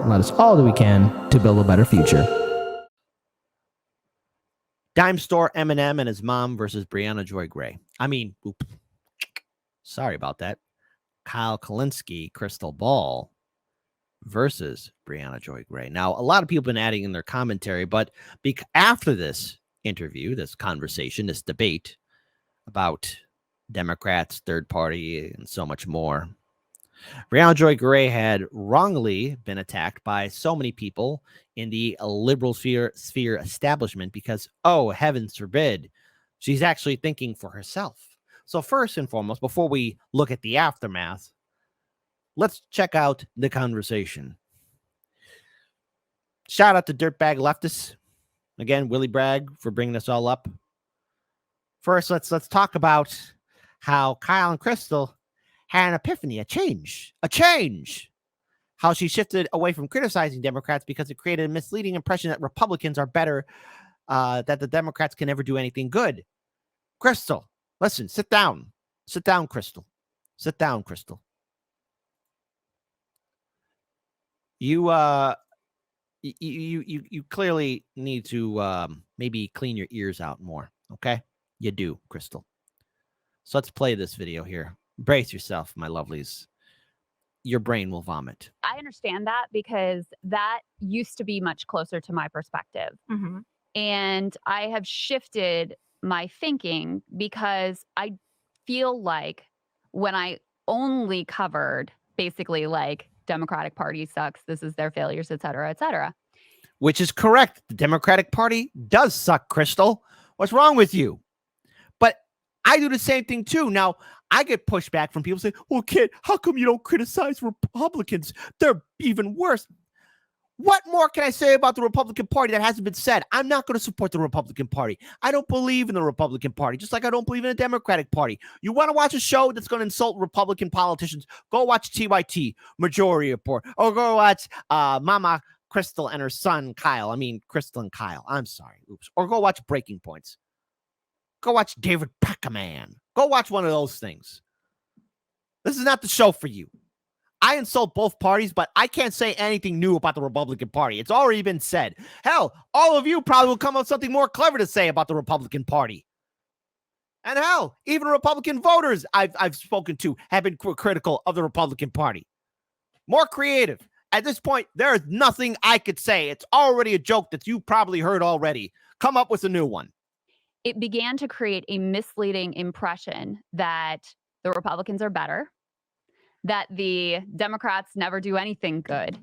and let us all do we can to build a better future. Dime store Eminem and his mom versus Briahna Joy Gray. Sorry about that. Kyle Kalinske, Krystal Ball versus Briahna Joy Gray. Now, a lot of people have been adding in their commentary, but after this interview, this conversation, this debate about Democrats, third party, and so much more, Briahna Joy Gray had wrongly been attacked by so many people in the liberal sphere establishment because, oh, heavens forbid, she's actually thinking for herself. So first and foremost, before we look at the aftermath, let's check out the conversation. Shout out to Dirtbag Leftists. Again, Willie Bragg for bringing this all up. First, let's talk about how Kyle and Krystal had an epiphany, a change. How she shifted away from criticizing Democrats because it created a misleading impression that Republicans are better, that the Democrats can never do anything good. Krystal, listen, sit down. Sit down, Krystal. Sit down, Krystal. You clearly need to maybe clean your ears out more, okay? You do, Krystal. So let's play this video here. Brace yourself, my lovelies. Your brain will vomit. I understand that because that used to be much closer to my perspective. Mm-hmm. And I have shifted my thinking because I feel like when I only covered basically like Democratic Party sucks, this is their failures, et cetera, et cetera. Which is correct. The Democratic Party does suck, Krystal. What's wrong with you? But I do the same thing too. Now, I get pushback from people saying, well, kid, how come you don't criticize Republicans? They're even worse. What more can I say about the Republican Party that hasn't been said? I'm not going to support the Republican Party. I don't believe in the Republican Party, just like I don't believe in the Democratic Party. You want to watch a show that's going to insult Republican politicians? Go watch TYT, Majority Report, or go watch Mama Krystal and her son, Kyle. Krystal and Kyle. I'm sorry. Oops. Or go watch Breaking Points. Go watch David Peckerman. Go watch one of those things. This is not the show for you. I insult both parties, but I can't say anything new about the Republican Party. It's already been said. Hell, all of you probably will come up with something more clever to say about the Republican Party. And hell, even Republican voters I've spoken to have been critical of the Republican Party. More creative. At this point, there is nothing I could say. It's already a joke that you probably heard already. Come up with a new one. It began to create a misleading impression that the Republicans are better, that the Democrats never do anything good.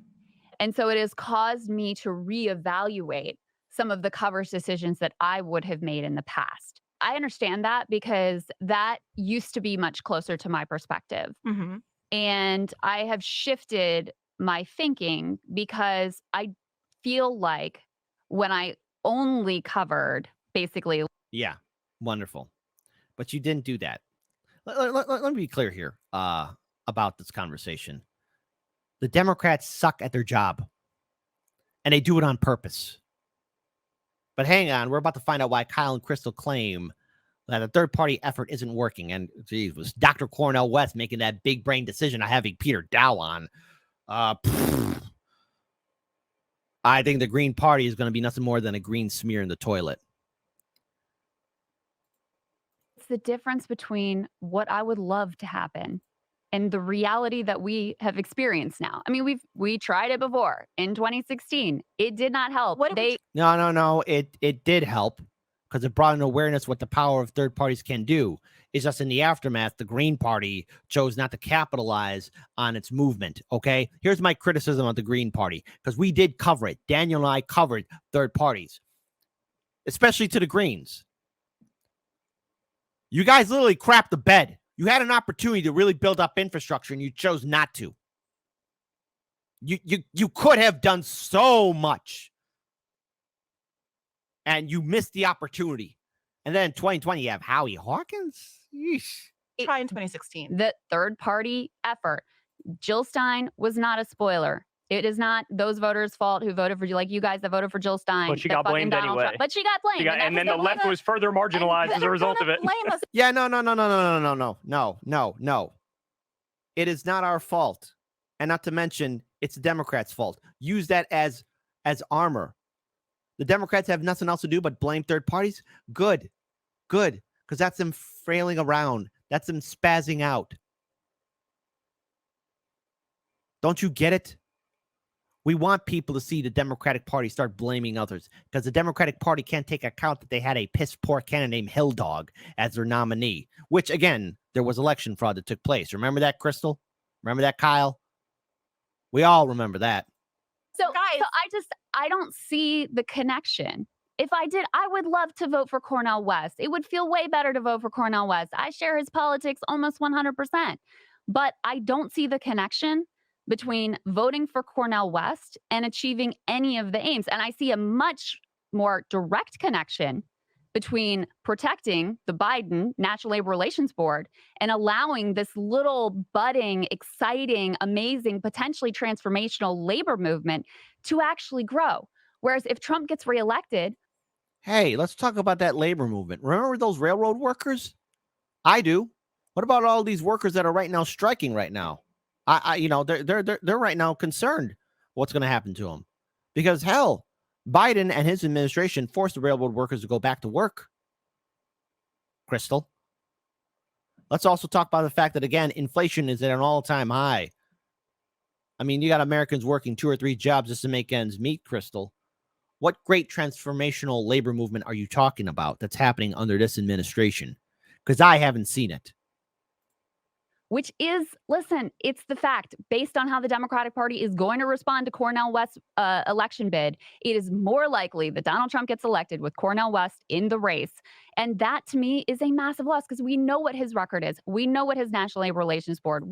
And so it has caused me to reevaluate some of the coverage decisions that I would have made in the past. I understand that because that used to be much closer to my perspective. Mm-hmm. And I have shifted my thinking because I feel like when I only covered basically. Yeah, wonderful. But you didn't do that. Let me be clear here about this conversation. The Democrats suck at their job, and they do it on purpose. But hang on, we're about to find out why Kyle and Krystal claim that a third-party effort isn't working. And geez, was Dr. Cornel West making that big brain decision of having Peter Dow on? I think the Green Party is going to be nothing more than a green smear in the toilet. It's the difference between what I would love to happen and the reality that we have experienced now. I mean, we tried it before in 2016. It did not help. No. It did help because it brought an awareness what the power of third parties can do. It's just in the aftermath, the Green Party chose not to capitalize on its movement. Okay, here's my criticism of the Green Party because we did cover it. Daniel and I covered third parties, especially to the Greens. You guys literally crapped the bed. You had an opportunity to really build up infrastructure, and you chose not to. You could have done so much, and you missed the opportunity. And then in 2020, you have Howie Hawkins. Yeesh. Try in 2016. The third party effort. Jill Stein was not a spoiler. It is not those voters' fault who voted for you, like you guys that voted for Jill Stein. But she got blamed anyway. But she got blamed. And then the left was further marginalized as a result of it. Yeah, no. It is not our fault. And not to mention, it's the Democrats' fault. Use that as armor. The Democrats have nothing else to do but blame third parties. Good, because that's them frailing around. That's them spazzing out. Don't you get it? We want people to see the Democratic Party start blaming others because the Democratic Party can't take account that they had a piss poor candidate named Hill Dog as their nominee, which, again, there was election fraud that took place. Remember that, Krystal? Remember that, Kyle? We all remember that. So I don't see the connection. If I did, I would love to vote for Cornel West. It would feel way better to vote for Cornel West. I share his politics almost 100%. But I don't see the connection between voting for Cornel West and achieving any of the aims. And I see a much more direct connection between protecting the Biden National Labor Relations Board and allowing this little budding, exciting, amazing, potentially transformational labor movement to actually grow. Whereas if Trump gets reelected. Hey, let's talk about that labor movement. Remember those railroad workers? I do. What about all these workers that are right now striking right now? They're right now concerned what's going to happen to them because hell, Biden and his administration forced the railroad workers to go back to work. Krystal. Let's also talk about the fact that, again, inflation is at an all-time high. I mean, you got Americans working 2 or 3 jobs just to make ends meet, Krystal. What great transformational labor movement are you talking about that's happening under this administration? Because I haven't seen it. Which is, listen, it's the fact based on how the Democratic Party is going to respond to Cornel West's election bid. It is more likely that Donald Trump gets elected with Cornel West in the race. And that to me is a massive loss because we know what his record is. We know what his National Labor Relations Board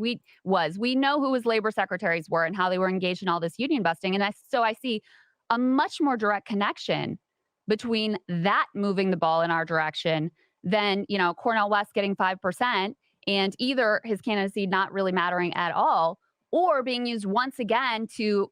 was. We know who his labor secretaries were and how they were engaged in all this union busting. And so I see a much more direct connection between that moving the ball in our direction than, Cornel West getting 5%. And either his candidacy not really mattering at all, or being used once again to,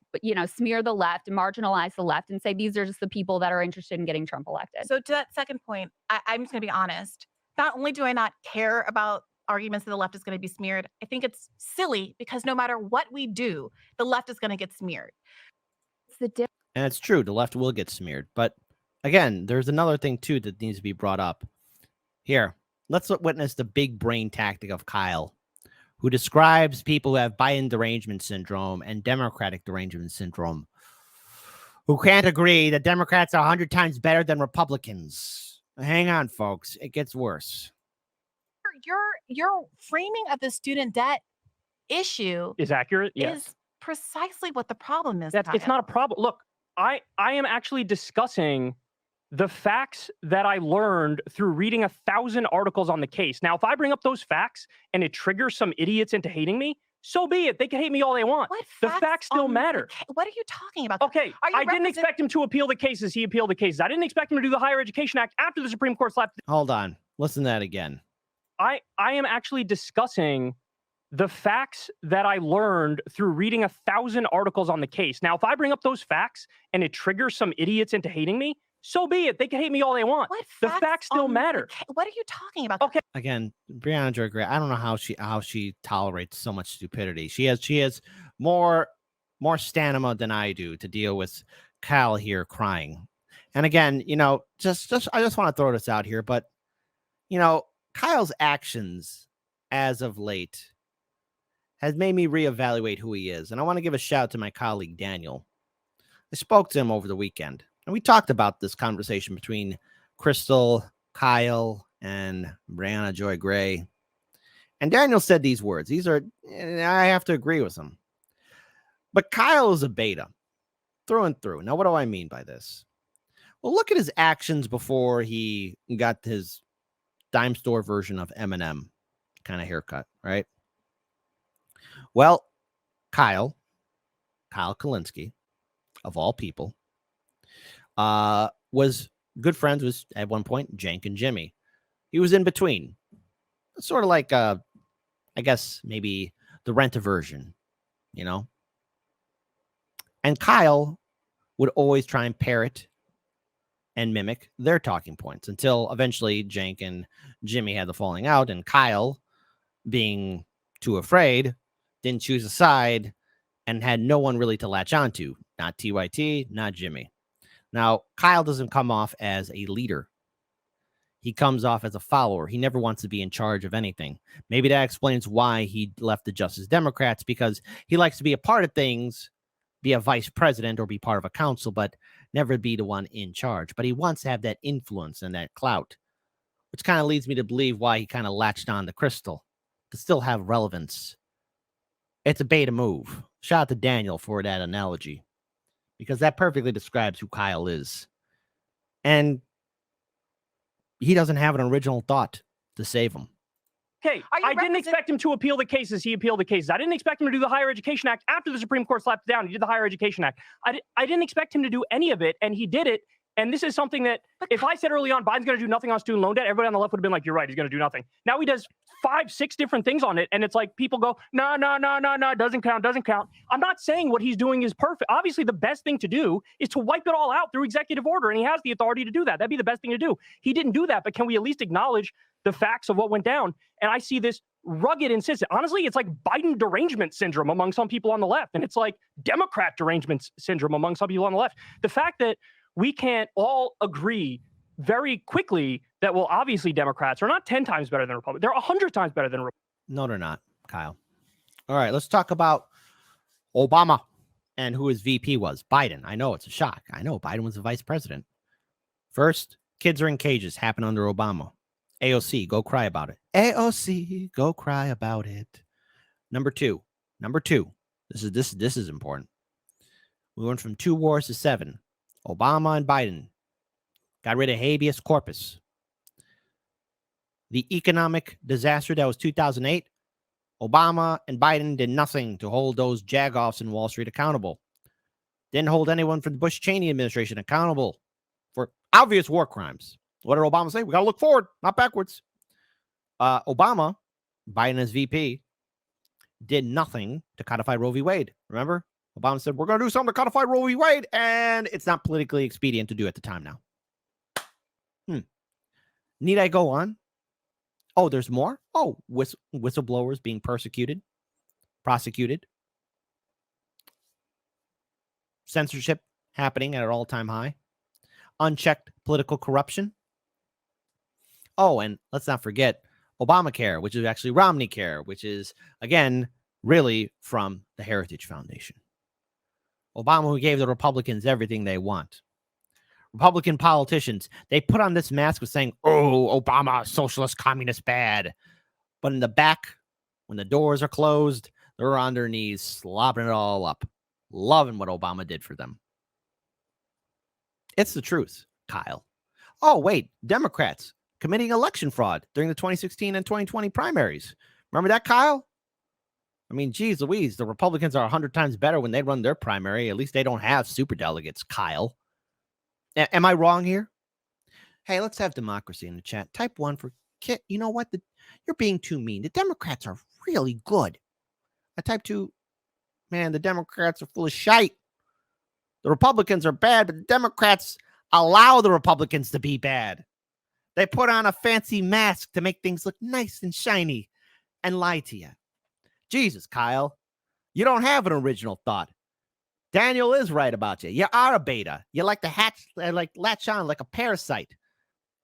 smear the left, marginalize the left, and say these are just the people that are interested in getting Trump elected. So to that second point, I'm just going to be honest. Not only do I not care about arguments that the left is going to be smeared, I think it's silly because no matter what we do, the left is going to get smeared. It's the difference. And it's true, the left will get smeared. But again, there's another thing, too, that needs to be brought up. Here. Let's witness the big brain tactic of Kyle, who describes people who have Biden derangement syndrome and Democratic derangement syndrome, who can't agree that Democrats are 100 times better than Republicans. Hang on, folks. It gets worse. Your framing of the student debt issue is accurate. Yes. Is precisely what the problem is. It's not a problem. Look, I am actually discussing the facts that I learned through reading 1,000 articles on the case. Now, if I bring up those facts and it triggers some idiots into hating me, so be it. They can hate me all they want. The facts still matter. What are you talking about? Okay, I didn't expect him to appeal the cases. He appealed the cases. I didn't expect him to do the Higher Education Act after the Supreme Court slapped. Hold on. Listen to that again. I am actually discussing the facts that I learned through reading 1,000 articles on the case. Now, if I bring up those facts and it triggers some idiots into hating me, so be it. They can hate me all they want. The facts still matter. What are you talking about? Okay. Again, Briahna Joy Gray, I don't know how she tolerates so much stupidity. She has more stamina than I do to deal with Kyle here crying. And again, I just want to throw this out here, but Kyle's actions as of late has made me reevaluate who he is. And I want to give a shout out to my colleague Daniel. I spoke to him over the weekend. And we talked about this conversation between Krystal, Kyle, and Briahna Joy Gray. And Daniel said these words. I have to agree with him. But Kyle is a beta, through and through. Now, what do I mean by this? Well, look at his actions before he got his dime store version of Eminem kind of haircut, right? Well, Kyle Kalinske, of all people, was good friends with, at one point, Cenk and Jimmy. He was in between. Sort of like, I guess, maybe the Rent-A-Version, And Kyle would always try and parrot and mimic their talking points until eventually Cenk and Jimmy had the falling out, and Kyle, being too afraid, didn't choose a side and had no one really to latch onto. Not TYT, not Jimmy. Now, Kyle doesn't come off as a leader. He comes off as a follower. He never wants to be in charge of anything. Maybe that explains why he left the Justice Democrats, because he likes to be a part of things, be a vice president or be part of a council, but never be the one in charge. But he wants to have that influence and that clout, which kind of leads me to believe why he kind of latched on to Krystal to still have relevance. It's a beta move. Shout out to Daniel for that analogy, because that perfectly describes who Kyle is. And he doesn't have an original thought to save him. Okay, I didn't expect him to appeal the cases. He appealed the cases. I didn't expect him to do the Higher Education Act after the Supreme Court slapped it down. He did the Higher Education Act. I didn't expect him to do any of it, and he did it. And this is something that, if I said early on, Biden's going to do nothing on student loan debt, everybody on the left would have been like, you're right, he's going to do nothing. Now he does 5, 6 different things on it, and it's like people go, no, doesn't count. I'm not saying what he's doing is perfect. Obviously, the best thing to do is to wipe it all out through executive order, and he has the authority to do that. That'd be the best thing to do. He didn't do that, but can we at least acknowledge the facts of what went down? And I see this rugged insistence. Honestly, it's like Biden derangement syndrome among some people on the left, and it's like Democrat derangement syndrome among some people on the left. The fact that we can't all agree very quickly that, well, obviously Democrats are not 10 times better than Republicans. They're 100 times better than Republicans. No, they're not, Kyle. All right, let's talk about Obama and who his VP was. Biden. I know it's a shock. I know Biden was the vice president. First, kids are in cages. Happened under Obama. AOC, go cry about it. AOC, go cry about it. Number two. This is important. We went from 2 wars to 7. Obama and Biden got rid of habeas corpus. The economic disaster that was 2008, Obama and Biden did nothing to hold those jagoffs in Wall Street accountable. Didn't hold anyone from the Bush-Cheney administration accountable for obvious war crimes. What did Obama say? We got to look forward, not backwards. Obama, Biden as VP, did nothing to codify Roe v. Wade. Remember? Obama said, we're going to do something to codify Roe v. Wade, and it's not politically expedient to do at the time now. Need I go on? Oh, there's more? Oh, whistleblowers being prosecuted. Censorship happening at an all-time high. Unchecked political corruption. Oh, and let's not forget Obamacare, which is actually Romney Care, which is, again, really from the Heritage Foundation. Obama, who gave the Republicans everything they want. Republican politicians, they put on this mask of saying, oh, Obama, socialist, communist, bad. But in the back, when the doors are closed, they're on their knees, slobbering it all up, loving what Obama did for them. It's the truth, Kyle. Oh, wait, Democrats committing election fraud during the 2016 and 2020 primaries. Remember that, Kyle? I mean, geez Louise, the Republicans are 100 times better when they run their primary. At least they don't have superdelegates, Kyle. Am I wrong here? Hey, let's have democracy in the chat. Type 1 for Kit. You know what? You're being too mean. The Democrats are really good. I type 2. Man, the Democrats are full of shite. The Republicans are bad, but the Democrats allow the Republicans to be bad. They put on a fancy mask to make things look nice and shiny and lie to you. Jesus, Kyle, you don't have an original thought. Daniel is right about you. You are a beta. You like to latch on like a parasite.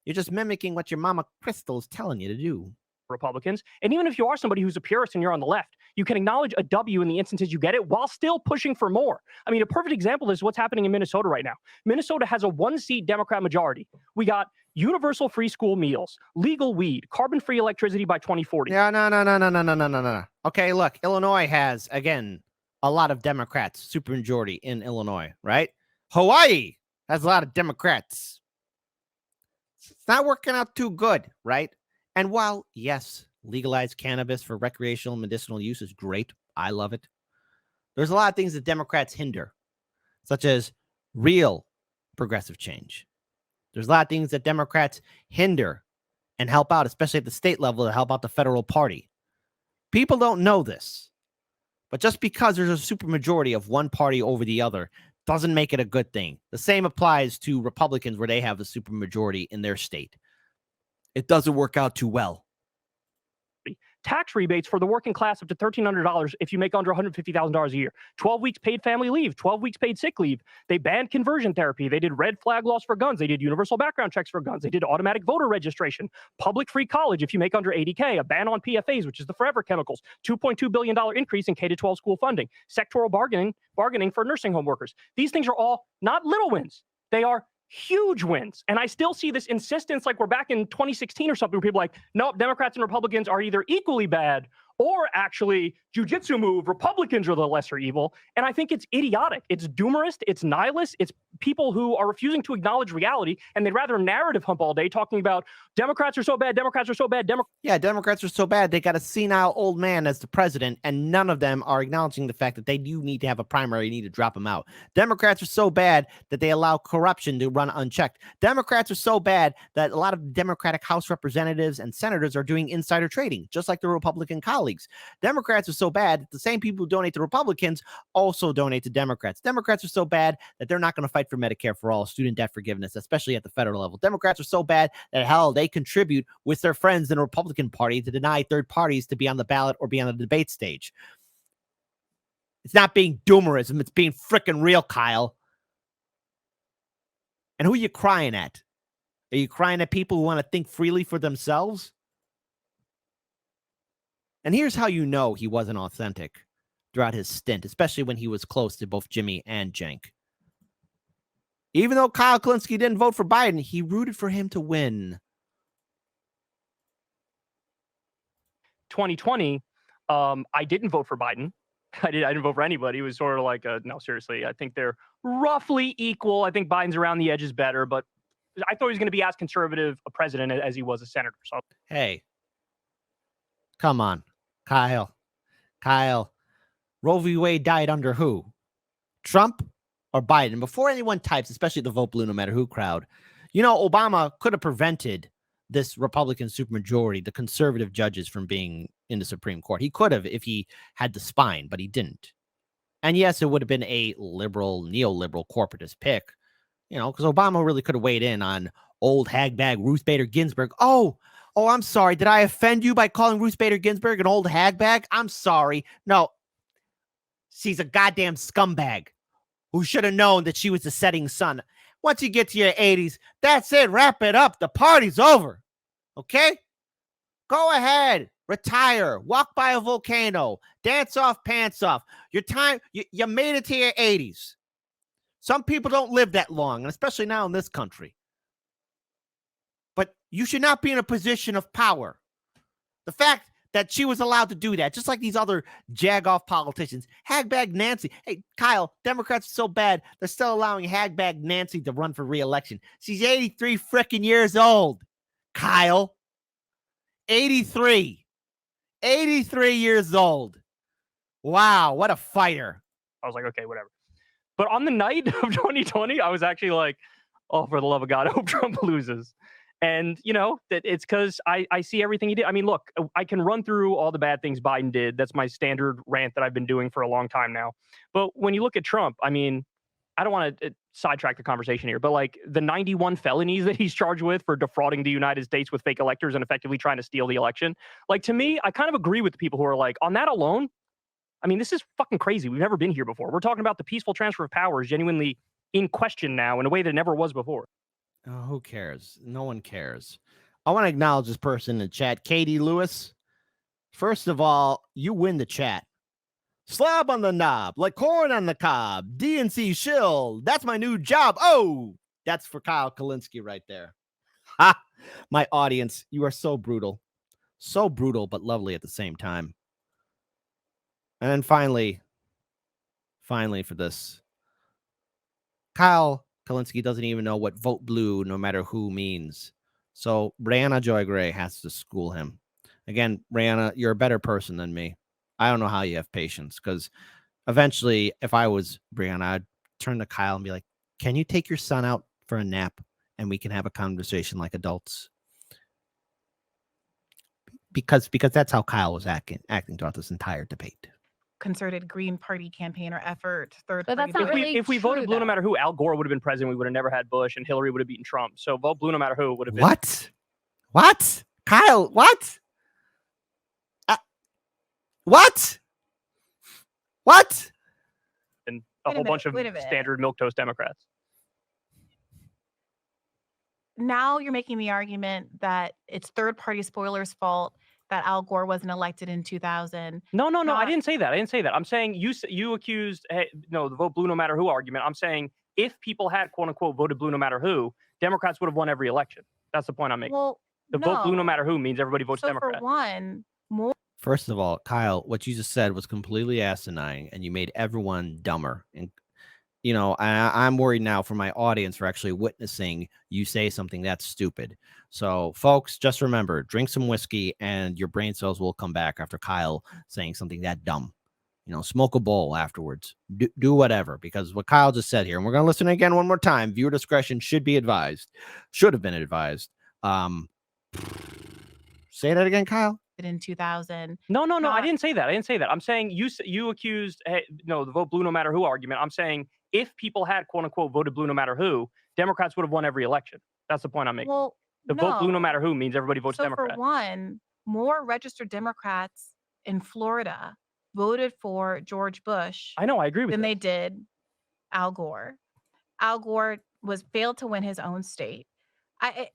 You're just mimicking what your mama Krystal is telling you to do. Republicans. And even if you are somebody who's a purist and you're on the left, you can acknowledge a W in the instances you get it while still pushing for more. I mean, a perfect example is what's happening in Minnesota right now. Minnesota has a 1-seat Democrat majority. We got universal free school meals, legal weed, carbon-free electricity by 2040. Yeah, no. Okay, look, Illinois has, again, a lot of Democrats, supermajority in Illinois, right? Hawaii has a lot of Democrats. It's not working out too good, right? And while, yes, legalized cannabis for recreational medicinal use is great, I love it, there's a lot of things that Democrats hinder, such as real progressive change. There's a lot of things that Democrats hinder and help out, especially at the state level, to help out the federal party. People don't know this, but just because there's a supermajority of one party over the other doesn't make it a good thing. The same applies to Republicans where they have the supermajority in their state. It doesn't work out too well. tax rebates for the working class up to $1,300 if you make under $150,000 a year. 12 weeks paid family leave, 12 weeks paid sick leave. They banned conversion therapy. They did red flag laws for guns. They did universal background checks for guns. They did automatic voter registration, public free college if you make under 80K, a ban on PFAs, which is the forever chemicals, $2.2 billion increase in K-12 school funding, sectoral bargaining for nursing home workers. These things are all not little wins. They are huge wins. And I still see this insistence like we're back in 2016 or something where people are like, nope, Democrats and Republicans are either equally bad or actually jujitsu move, Republicans are the lesser evil. And I think it's idiotic. It's doomerist. It's nihilist. It's people who are refusing to acknowledge reality, and they'd rather narrative hump all day talking about Democrats are so bad, Democrats are so bad. Yeah, Democrats are so bad. They got a senile old man as the president, and none of them are acknowledging the fact that they do need to have a primary, need to drop him out. Democrats are so bad that they allow corruption to run unchecked. Democrats are so bad that a lot of Democratic House representatives and senators are doing insider trading, just like the Republican colleagues. Democrats are so bad that the same people who donate to Republicans also donate to Democrats. Democrats are so bad that they're not going to fight for Medicare for all, student debt forgiveness, especially at the federal level. Democrats are so bad that, hell, they contribute with their friends in the Republican Party to deny third parties to be on the ballot or be on the debate stage. It's not being doomerism. It's being freaking real, Kyle. And who are you crying at? Are you crying at people who want to think freely for themselves? And here's how you know he wasn't authentic throughout his stint, especially when he was close to both Jimmy and Cenk. Even though Kyle Kulinski didn't vote for Biden, he rooted for him to win. 2020, I didn't vote for Biden. I didn't vote for anybody. It was sort of like, no, seriously, I think they're roughly equal. I think Biden's around the edges better, but I thought he was going to be as conservative a president as he was a senator. So, hey, come on, Kyle. Roe v. Wade died under who? Trump or Biden? Before anyone types, especially the vote blue no matter who crowd, Obama could have prevented this Republican supermajority, the conservative judges, from being in the Supreme Court. He could have if he had the spine, but he didn't. And yes, it would have been a liberal, neoliberal, corporatist pick, because Obama really could have weighed in on old hagbag Ruth Bader Ginsburg. Oh, I'm sorry. Did I offend you by calling Ruth Bader Ginsburg an old hagbag? I'm sorry. No, she's a goddamn scumbag who should have known that she was the setting sun. Once you get to your 80s, that's it. Wrap it up. The party's over. Okay? Go ahead. Retire. Walk by a volcano. Dance off, pants off. Your time, you made it to your 80s. Some people don't live that long, and especially now in this country. But you should not be in a position of power. The fact that she was allowed to do that, just like these other jag-off politicians. Hagbag Nancy. Hey, Kyle, Democrats are so bad, they're still allowing Hagbag Nancy to run for re-election. She's 83 freaking years old, Kyle. 83. 83 years old. Wow, what a fighter. I was like, okay, whatever. But on the night of 2020, I was actually like, oh, for the love of God, I hope Trump loses. And, that it's because I see everything he did. I mean, look, I can run through all the bad things Biden did. That's my standard rant that I've been doing for a long time now. But when you look at Trump, I mean, I don't want to sidetrack the conversation here, but like the 91 felonies that he's charged with for defrauding the United States with fake electors and effectively trying to steal the election. Like, to me, I kind of agree with the people who are like, on that alone, I mean, this is fucking crazy. We've never been here before. We're talking about the peaceful transfer of power is genuinely in question now in a way that never was before. Oh, who cares? No one cares. I want to acknowledge this person in the chat. Katie Lewis. First of all, you win the chat. Slab on the knob, like corn on the cob. DNC shill. That's my new job. Oh, that's for Kyle Kulinski right there. Ha! My audience, you are so brutal. So brutal, but lovely at the same time. And then finally for this, Kyle Kulinski doesn't even know what vote blue, no matter who, means. So Briahna Joy Gray has to school him. Again, Briahna, you're a better person than me. I don't know how you have patience, because eventually, if I was Briahna, I'd turn to Kyle and be like, can you take your son out for a nap and we can have a conversation like adults? Because that's how Kyle was acting throughout this entire debate. Concerted Green Party campaign or effort. But that's not really if we true, voted blue, though. no matter who, Al Gore would have been president. We would have never had Bush, and Hillary would have beaten Trump. So vote blue, no matter who, would have been. What? Kyle, what? What? And Wait a whole bunch of minute, wait a minute. standard milquetoast Democrats. Now you're making the argument that it's third-party spoilers' fault that Al Gore wasn't elected in 2000. No, I Not- didn't say that. I'm saying you accused the vote blue no matter who argument. I'm saying if people had quote unquote voted blue no matter who, Democrats would have won every election. That's the point I'm making. Well, The vote blue no matter who means everybody votes so Democrat. for one, more First of all, Kyle, what you just said was completely asinine, and you made everyone dumber. And I'm worried now for my audience for actually witnessing you say something that's stupid. So, folks, just remember, drink some whiskey, and your brain cells will come back after Kyle saying something that dumb. Smoke a bowl afterwards. Do whatever, because what Kyle just said here, and we're going to listen again one more time. Viewer discretion should be advised. Should have been advised. Say that again, Kyle. in 2000. No, I Not- didn't say that. I'm saying you accused the vote blue no matter who argument. I'm saying if people had quote unquote voted blue no matter who, Democrats would have won every election. That's the point I'm making. Well, The vote blue no matter who means everybody votes so Democrat. for one, more registered Democrats in Florida voted for George Bush I know, I agree with than you. they did Al Gore. Al Gore failed to win his own state.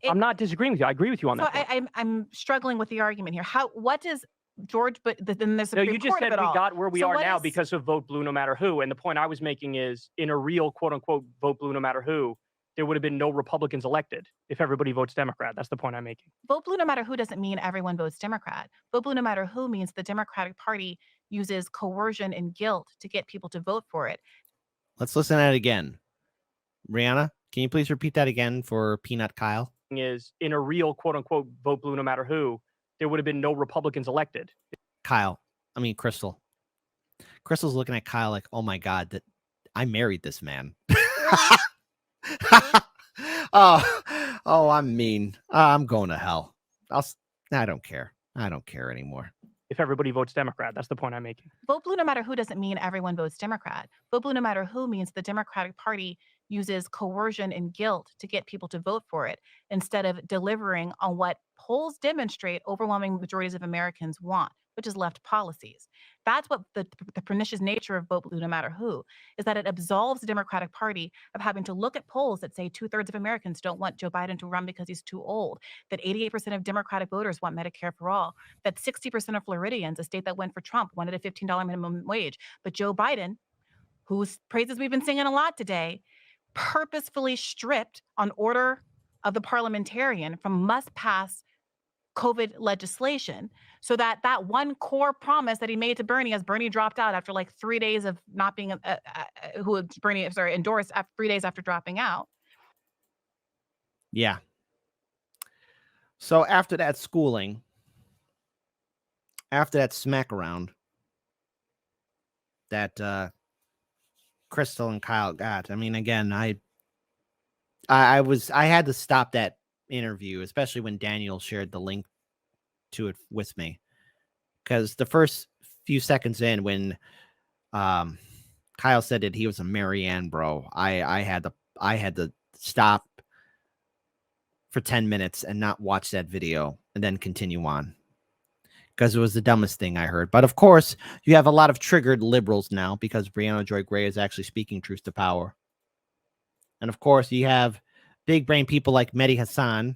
I'm not disagreeing with you. I agree with you on So that. point. I'm struggling with the argument here. What does George? But then the No, Supreme you just Court said of we it all. got where we So are what now is- because of vote blue no matter who. And the point I was making is in a real quote unquote vote blue no matter who, there would have been no Republicans elected if everybody votes Democrat. That's the point I'm making. Vote blue no matter who doesn't mean everyone votes Democrat. Vote blue no matter who means the Democratic Party uses coercion and guilt to get people to vote for it. Let's listen at it again. Briahna, can you please repeat that again for Peanut Kyle? Is in a real quote unquote vote blue no matter who, there would have been no Republicans elected. Krystal. Crystal's looking at Kyle like, oh my God, that I married this man. I'm mean. I'm going to hell. I don't care. I don't care anymore. If everybody votes Democrat, that's the point I'm making. Vote blue no matter who doesn't mean everyone votes Democrat. Vote blue no matter who means the Democratic Party uses coercion and guilt to get people to vote for it instead of delivering on what polls demonstrate overwhelming majorities of Americans want, which is left policies. That's what the pernicious nature of vote blue no matter who is, that it absolves the Democratic Party of having to look at polls that say 2/3 of Americans don't want Joe Biden to run because he's too old, that 88% of Democratic voters want Medicare for all, that 60% of Floridians, a state that went for Trump, wanted a $15 minimum wage. But Joe Biden, whose praises we've been singing a lot today, purposefully stripped on order of the parliamentarian from must-pass COVID legislation, so that one core promise that he made to Bernie, as Bernie dropped out after like 3 days of not being endorsed 3 days after dropping out. Yeah. So after that schooling, after that smack around that Krystal and Kyle got, again, I had to stop that interview, especially when Daniel shared the link to it with me, because the first few seconds in, when Kyle said that he was a Marianne bro, I had to stop for 10 minutes and not watch that video and then continue on, because it was the dumbest thing I heard. But of course, you have a lot of triggered liberals now because Briahna Joy Gray is actually speaking truth to power. And of course, you have big brain people like Mehdi Hassan,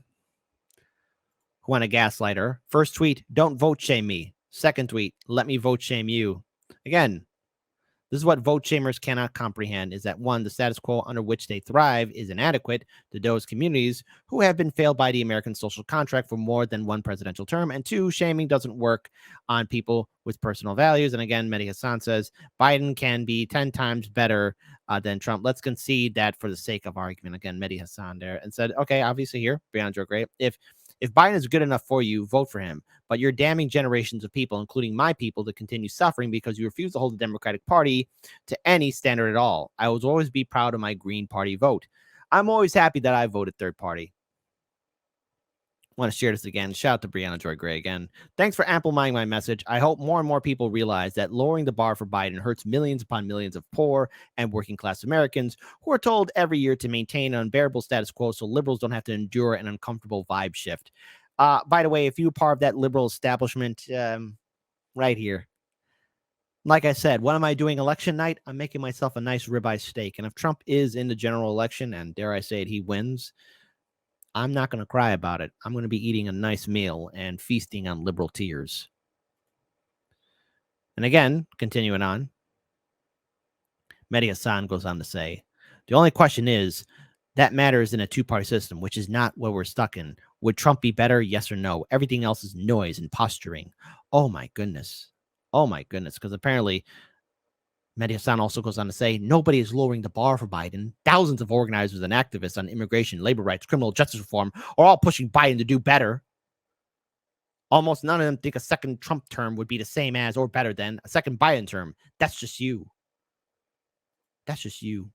who want a gaslighter. First tweet, don't vote shame me. Second tweet, let me vote shame you. Again, this is what vote shamers cannot comprehend, is that one, the status quo under which they thrive is inadequate to those communities who have been failed by the American social contract for more than one presidential term. And two, shaming doesn't work on people with personal values. And again, Mehdi Hassan says Biden can be 10 times better than Trump. Let's concede that for the sake of argument. Again, Mehdi Hassan there, and said, okay, obviously here, Briahna Joy Gray, if Biden is good enough for you, vote for him. But you're damning generations of people, including my people, to continue suffering because you refuse to hold the Democratic Party to any standard at all. I will always be proud of my Green Party vote. I'm always happy that I voted third party. I want to share this again. Shout out to Briahna Joy Gray again. Thanks for amplifying my message. I hope more and more people realize that lowering the bar for Biden hurts millions upon millions of poor and working class Americans who are told every year to maintain an unbearable status quo so liberals don't have to endure an uncomfortable vibe shift. By the way, if you're part of that liberal establishment right here, Like I said, what am I doing election night? I'm making myself a nice ribeye steak. And if Trump is in the general election, and dare I say it, he wins, I'm not going to cry about it. I'm going to be eating a nice meal and feasting on liberal tears. And again, continuing on, Mehdi Hassan goes on to say, the only question is, that matters in a two-party system, which is not what we're stuck in. Would Trump be better? Yes or no? Everything else is noise and posturing. Oh, my goodness. Oh, my goodness. Because apparently, Mehdi Hassan also goes on to say, nobody is lowering the bar for Biden. Thousands of organizers and activists on immigration, labor rights, criminal justice reform are all pushing Biden to do better. Almost none of them think a second Trump term would be the same as or better than a second Biden term. That's just you. That's just you.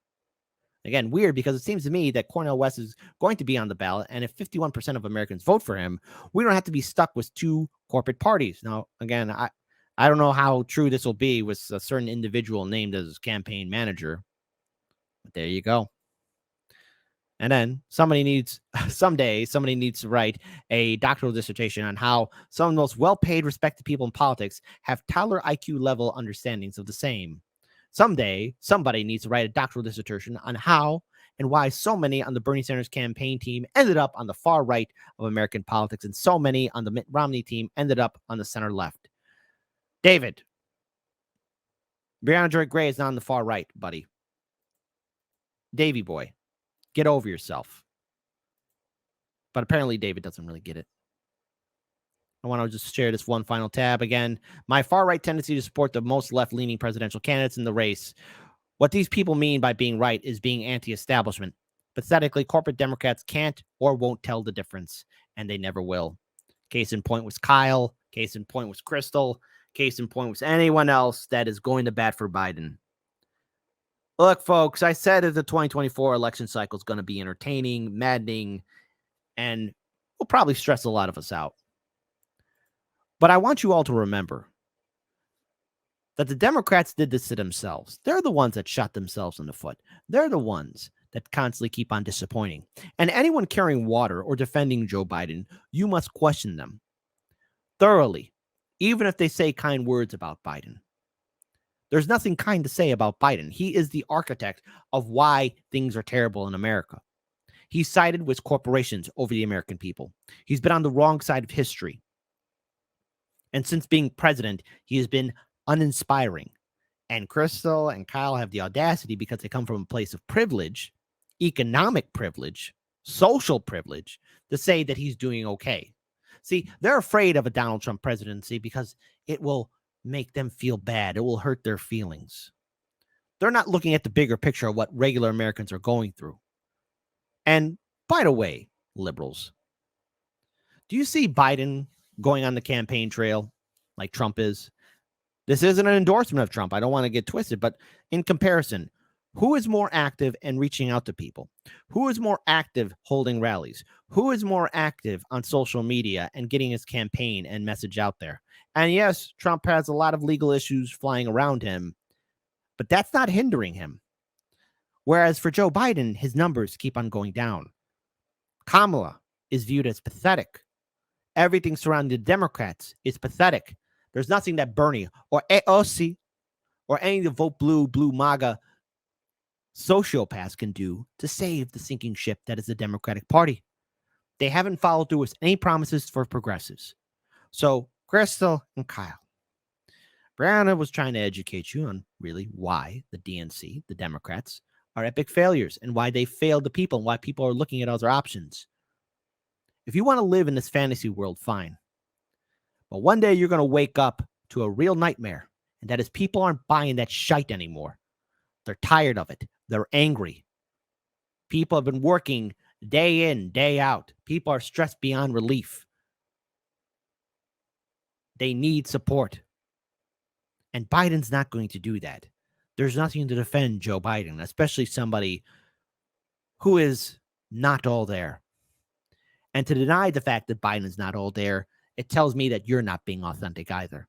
Again, weird, because it seems to me that Cornel West is going to be on the ballot, and if 51% of Americans vote for him, we don't have to be stuck with two corporate parties. Now, again, I don't know how true this will be with a certain individual named as campaign manager, but there you go. And then someday somebody needs to write a doctoral dissertation on how some of the most well-paid, respected people in politics have Tyler IQ level understandings of the same. Someday, somebody needs to write a doctoral dissertation on how and why so many on the Bernie Sanders campaign team ended up on the far right of American politics, and so many on the Mitt Romney team ended up on the center left. David, Briahna Joy Gray is not on the far right, buddy. Davey boy, get over yourself. But apparently David doesn't really get it. I want to just share this one final tab again. My far-right tendency to support the most left-leaning presidential candidates in the race. What these people mean by being right is being anti-establishment. Pathetically, corporate Democrats can't or won't tell the difference, and they never will. Case in point was Kyle. Case in point was Krystal. Case in point was anyone else that is going to bat for Biden. Look, folks, I said that the 2024 election cycle is going to be entertaining, maddening, and will probably stress a lot of us out. But I want you all to remember that the Democrats did this to themselves. They're the ones that shot themselves in the foot. They're the ones that constantly keep on disappointing. And anyone carrying water or defending Joe Biden, you must question them thoroughly, even if they say kind words about Biden. There's nothing kind to say about Biden. He is the architect of why things are terrible in America. He sided with corporations over the American people. He's been on the wrong side of history. And since being president, he has been uninspiring. And Krystal and Kyle have the audacity, because they come from a place of privilege, economic privilege, social privilege, to say that he's doing okay. See, they're afraid of a Donald Trump presidency because it will make them feel bad. It will hurt their feelings. They're not looking at the bigger picture of what regular Americans are going through. And by the way, liberals, do you see Biden going on the campaign trail like Trump is? This isn't an endorsement of Trump. I don't want to get twisted, but in comparison, who is more active and reaching out to people? Who is more active holding rallies? Who is more active on social media and getting his campaign and message out there? And yes, Trump has a lot of legal issues flying around him, but that's not hindering him. Whereas for Joe Biden, his numbers keep on going down. Kamala is viewed as pathetic. Everything surrounding the Democrats is pathetic. There's nothing that Bernie or AOC or any of the vote blue MAGA sociopaths can do to save the sinking ship that is the Democratic Party. They haven't followed through with any promises for progressives. So, Krystal and Kyle, Briahna was trying to educate you on really why the DNC, the Democrats, are epic failures and why they failed the people and why people are looking at other options. If you want to live in this fantasy world, fine. But one day you're going to wake up to a real nightmare, and that is people aren't buying that shite anymore. They're tired of it. They're angry. People have been working day in, day out. People are stressed beyond relief. They need support. And Biden's not going to do that. There's nothing to defend Joe Biden, especially somebody who is not all there. And to deny the fact that Biden is not all there, it tells me that you're not being authentic either.